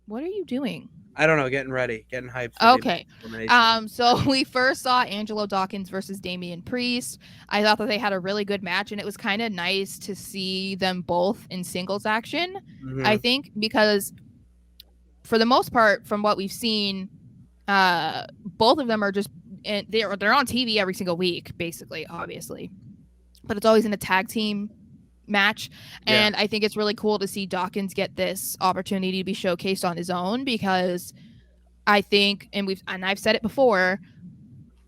What are you doing? I don't know, getting ready, getting hyped for the Okay. elimination. So we first saw Angelo Dawkins versus Damian Priest. I thought that they had a really good match, and it was kind of nice to see them both in singles action. I Hmm. think because for the most part, from what we've seen, both of them are just they're on TV every single week, basically, obviously, but it's always in a tag team match. Yeah. And I think it's really cool to see Dawkins get this opportunity to be showcased on his own because I think, and I've said it before,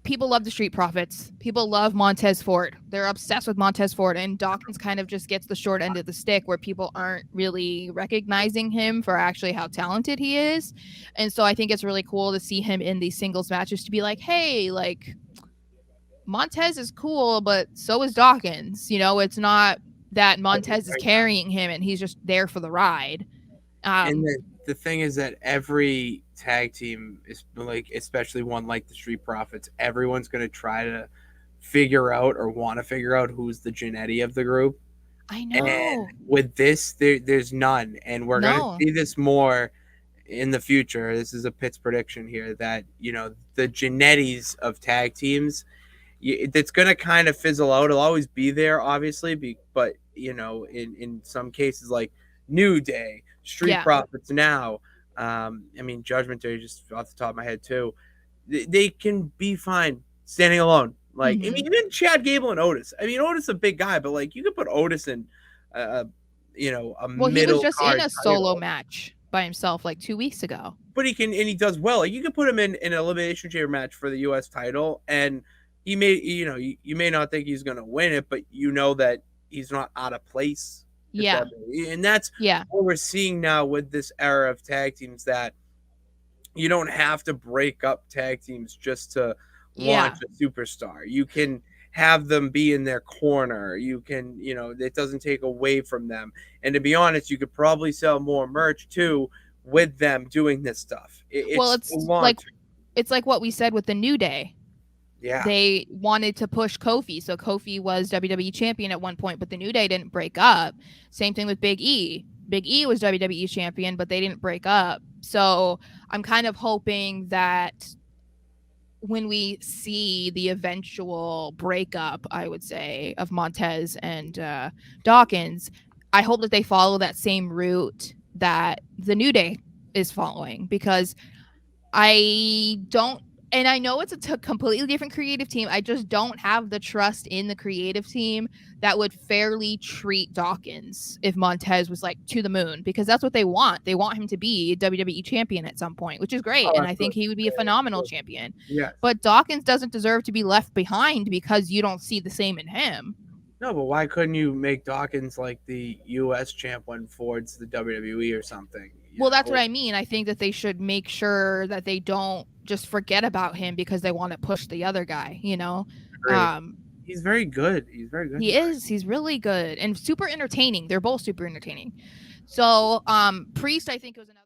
people love the Street Profits. People love Montez Ford. They're obsessed with Montez Ford, and Dawkins kind of just gets the short end of the stick where people aren't really recognizing him for actually how talented he is. And so I think it's really cool to see him in these singles matches to be like, hey, like Montez is cool, but so is Dawkins. It's not that Montez is carrying him and he's just there for the ride. And Um, the thing is that every tag team is like, especially one like the Street Profits, everyone's going to try to figure out or want to figure out who's the Janetty of the group. I And know. with this, there's none. And we're going to No. see this more in the future. This is a Pitts prediction here that, the Janetties of tag teams, it's going to kind of fizzle out. It'll always be there, obviously, but, in some cases like New Day, Street Yeah. Profits now, I mean, Judgment Day, just off the top of my head, too, they can be fine standing alone. Like, I Hmm. mean, even Chad Gable and Otis. I mean, Otis is a big guy, but like, you could put Otis in, uh, a Well, he was middle just in card a solo title, match by himself like 2 weeks ago. but he does well. Like, you could put him in an elimination chamber match for the U.S. title, and he may, you may not think he's going to win it, but you know that he's not out of place. If Yeah. that, and that's Yeah. what we're seeing now with this era of tag teams, that you don't have to break up tag teams just to launch Yeah. a superstar. You can have them be in their corner. You can, it doesn't take away from them. And to be honest, you could probably sell more merch too with them doing this stuff. Well, It's long term. it's like what we said with the New Day. Yeah. They wanted to push Kofi. So Kofi was WWE champion at one point, but the New Day didn't break up. Same thing with Big E. Big E was WWE champion, but they didn't break up. So I'm kind of hoping that when we see the eventual breakup, I would say, of Montez and Dawkins, I hope that they follow that same route that the New Day is following because I don't, and I know it's a completely different creative team. I just don't have the trust in the creative team that would fairly treat Dawkins if Montez was like to the moon because that's what they want. They want him to be WWE champion at some point, which is great. Oh, And I think absolutely. he would be a phenomenal champion. Yes. But Dawkins doesn't deserve to be left behind because you don't see the same in him. No, but why couldn't you make Dawkins like the U.S. champ when Ford's the WWE or something? Well, that's what I mean. I think that they should make sure that they don't just forget about him because they want to push the other guy. Agreed. Um, He's very good. He's very good. He is. He's really good and super entertaining. They're both super entertaining. So, Priest, I think was another